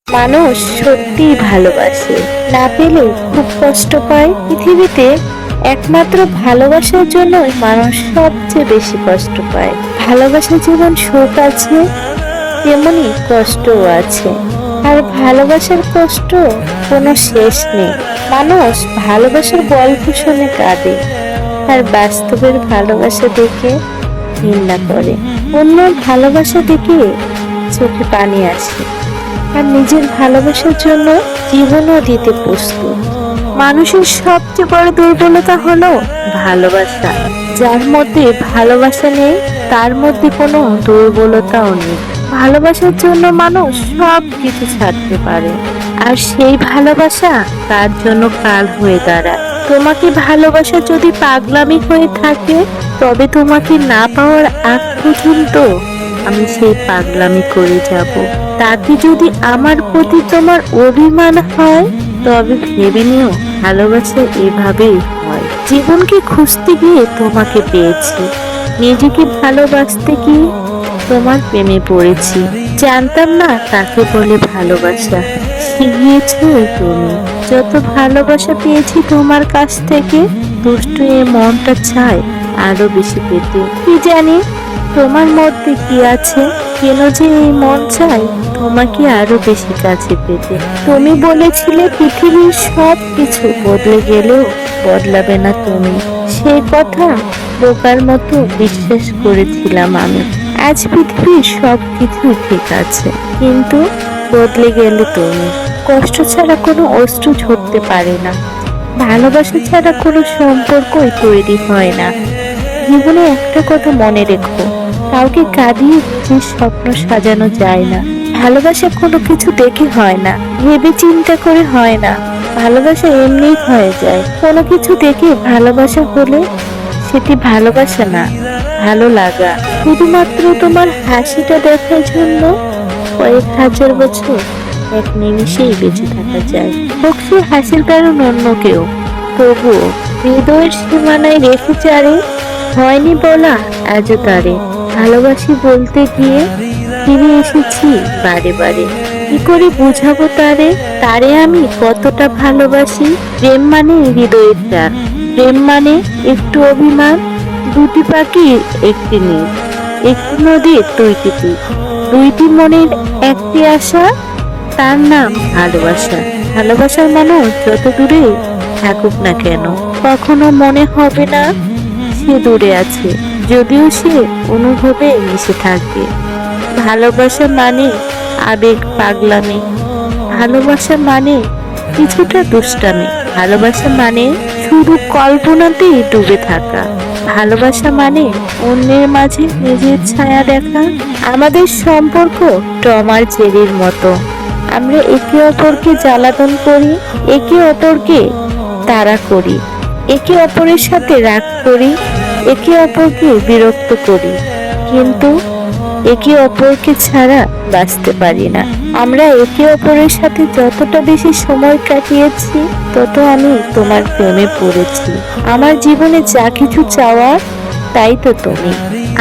মানুষ সত্যিই ভালোবাসে, না পেলে খুব কষ্ট পায়। পৃথিবীতে একমাত্র ভালোবাসার জন্যই মানুষ সবচেয়ে বেশি কষ্ট পায়। ভালোবাসার যেমন সুখ আছে, তেমনি কষ্টও আছে। আর ভালোবাসার কষ্ট কোনো শেষ নেই। মানুষ ভালোবাসার গল্প শুনে কাঁদে, আর বাস্তবের ভালোবাসা দেখে ঘৃণা করে। অন্যের ভালোবাসা দেখে চোখে পানি আসে, আর নিজের ভালোবাসার জন্য জীবনও দিতে প্রস্তুত। মানুষের সবচেয়ে বড় দুর্বলতা হলো ভালোবাসা। যার মধ্যে ভালোবাসা নেই, তার মধ্যে কোনো দুর্বলতাও নেই। ভালোবাসার জন্য মানুষ সব কিছু ছাড়তে পারে, আর সেই ভালোবাসা তার জন্য কাল হয়ে দাঁড়ায়। তোমাকে ভালোবাসা যদি পাগলামি হয়ে থাকে, তবে তোমাকে না পাওয়ার আগ পর্যন্ত আমি সেই পাগলামি করে যাব। তাতে যদি আমার প্রতি তোমার অভিমান হয়, তবে ভেবে নিও ভালোবাসা এভাবেই হয়। জীবনকে খুঁজতে গিয়ে তোমাকে পেয়েছি, নিজেকে ভালোবাসতে গিয়ে তোমার প্রেমে পড়েছি। জানতাম না কাকে বলে ভালোবাসা, শিখিয়েছো তুমি। যত ভালোবাসা পেয়েছি তোমার কাছ থেকে, দুষ্টু এ মনটা চায় আরো বেশি পেতে। কি জানি তোমার মধ্যে কি আছে, কেন যে এই মন চাই তোমাকে আরো বেশি কাছে পেতে। তুমি বলেছিলে পৃথিবীর সব কিছু বদলে গেলেও বদলাবে না তুমি। সেই কথা বোকার মতো বিশ্বাস করেছিলাম আমি। আজ পৃথিবীর সব কিছু ঠিক আছে, কিন্তু বদলে গেলে তুমি। কষ্ট ছাড়া কোনো অশ্রু ঝরতে পারে না, ভালোবাসা ছাড়া কোনো সম্পর্কই তৈরি হয় না। জীবনে একটা কথা মনে রেখো, কাউকে কাঁদিয়ে নিজের স্বপ্ন সাজানো যায় না। ভালোবাসা কোনো কিছু দেখে হয় না, ভেবে চিন্তা করে হয় না। ভালোবাসা এমনি হয়ে যায়। কোনো কিছু দেখে ভালোবাসা হলে সেটি ভালোবাসা না, ভালো লাগা। শুধুমাত্র তোমার হাসিটা দেখার জন্য কয়েক হাজার বছর এক নিমিষেই বেঁচে থাকা যায়। হোক সে হাসির কারণ অন্য কেউ, তবুও হৃদয়ের সীমানায় রেখে চারে হয়নি বলা আজও তারে। ভালোবাসি বলতে গিয়ে ফিরে এসেছি বারে বারে। কি করে বুঝাবো তারে, তারে আমি কতটা ভালোবাসি। প্রেম মানে হৃদয়ের টান, প্রেম মানে একটু অভিমান, দুটি পাখির একটি নীল, একটি নদীর দুইটি তীর, দুইটি মনের একটি আশা, তার নাম ভালোবাসা। ভালোবাসার মানুষ যত দূরে থাকুক না কেন, কখনো মনে হবে না সে দূরে আছে, যদিও সে অনুভবে মিশে থাকবে। ভালোবাসা মানে আবেগ পাগলামি, ভালোবাসা মানে কিছুটা দুষ্টামি, ভালোবাসা মানে শুধু কল্পনাতেই ডুবে থাকা, ভালোবাসা মানে অন্যের মাঝে নিজের ছায়া দেখা। আমাদের সম্পর্ক টম আর জেরির মতো, আমরা একে অপরকে জ্বালাতন করি, একে অপরকে তাড়া করি, একে অপরের সাথে রাগ করি, একে অপরকে বিরক্ত করি, কিন্তু একে অপরকে ছাড়া বাঁচতে পারি না। আমরা একে অপরের সাথে যতটা বেশি সময় কাটিয়েছি, তত আমি তোমার প্রেমে পড়েছি। আমার জীবনে যা কিছু চাওয়ার তাই তো তুমি।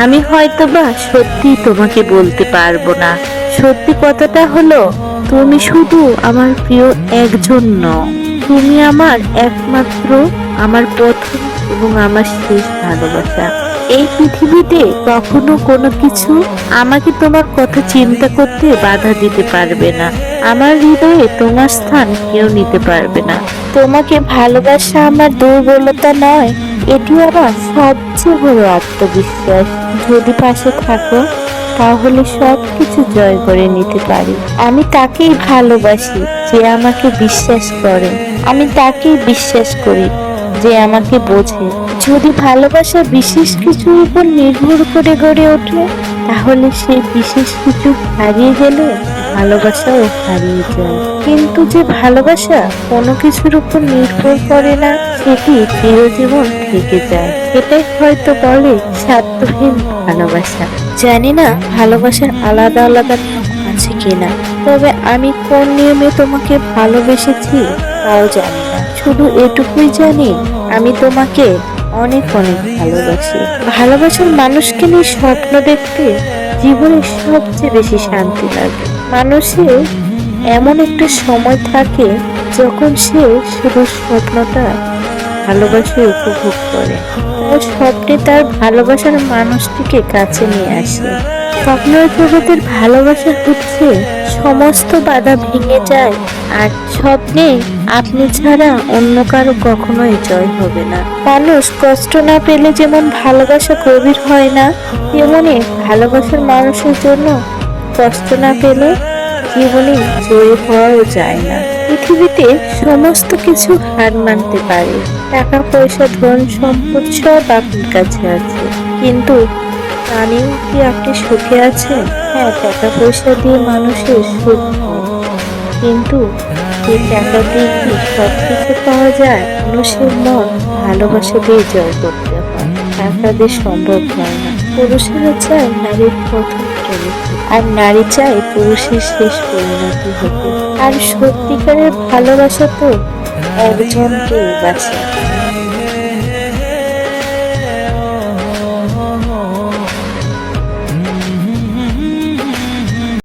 আমি হয়তোবা সত্যি তোমাকে বলতে পারবো না, সত্যি কথাটা হলো তুমি শুধু আমার প্রিয় একজন নও, তুমি আমার একমাত্র, আমার প্রথম এবং আমার শেষ ভালোবাসা। এই পৃথিবীতে কখনো কোনো কিছু আমাকে তোমার কথা চিন্তা করতে বাধা দিতে পারবে না। আমার হৃদয়ে তোমার স্থান কেউ নিতে পারবে না। তোমাকে ভালোবাসা আমার দুর্বলতা নয়, এটি আমার সবচেয়ে বড় আত্মবিশ্বাস। যদি পাশে থাকো, তাহলে সবকিছু জয় করে নিতে পারি। আমি তাকেই ভালোবাসি যে আমাকে বিশ্বাস করে, আমি তাকেই বিশ্বাস করি যে আমাকে বোঝে। যদি ভালোবাসা বিশেষ কিছুর উপর নির্ভর করে গড়ে ওঠে, তাহলে সেই বিশেষ কিছু হারিয়ে গেলে ভালোবাসাও হারিয়ে যায়। কিন্তু যে ভালোবাসা কোনো কিছুর উপর নির্ভর করে না, সেটি চিরজীবন থেকে যায়। এটাই হয়তো বলে স্বার্থহীন ভালোবাসা। জানি না ভালোবাসার আলাদা আলাদা নিয়ম আছে কিনা, তবে আমি কোন নিয়মে তোমাকে ভালোবেসেছি তাও জানি না। শুধু এটুকুই জানি, আমি তোমাকে অনেক অনেক ভালোবাসি। ভালোবাসার মানুষকে নিয়ে স্বপ্ন দেখতে জীবনে সবচেয়ে বেশি শান্তি লাগে। মানুষের এমন একটা সময় থাকে যখন সে শুধু স্বপ্নটা ভালোবাসে উপভোগ করে। তার স্বপ্নে তার ভালোবাসার মানুষটিকে কাছে নিয়ে আসে। স্বপ্নের জগতের ভালোবাসা হচ্ছে সমস্ত বাধা ভেঙে যায়, আর স্বপ্নে আপনি ছাড়া অন্য কারো কখনোই জয় হবে না। মানুষ কষ্ট না পেলে যেমন ভালোবাসা গভীর হয় না, তেমনি ভালোবাসার মানুষের জন্য কষ্ট না পেলে জীবনে জয়ী হওয়াও যায় না। পৃথিবীতে সমস্ত কিছু হার মানতে পারে, টাকা পয়সা ধন সম্পদ সব আপনার কাছে আছে, কিন্তু জানেন কি আপনি সুখে আছেন? হ্যাঁ, টাকা পয়সা দিয়ে মানুষের সুখ হয়, কিন্তু এই টাকা দিয়ে কি সব কিছু পাওয়া যায়? মানুষের মন ভালোবাসা দিয়ে জয় করতে হয়, টাকা দিয়ে সম্ভব হয় না। পুরুষেরা চায় নারীর প্রথম প্রেমিক, আর নারী চায় পুরুষের শেষ পরিণতি হতে। আর সত্যিকারের ভালোবাসা তো একজনকেই বাঁচে।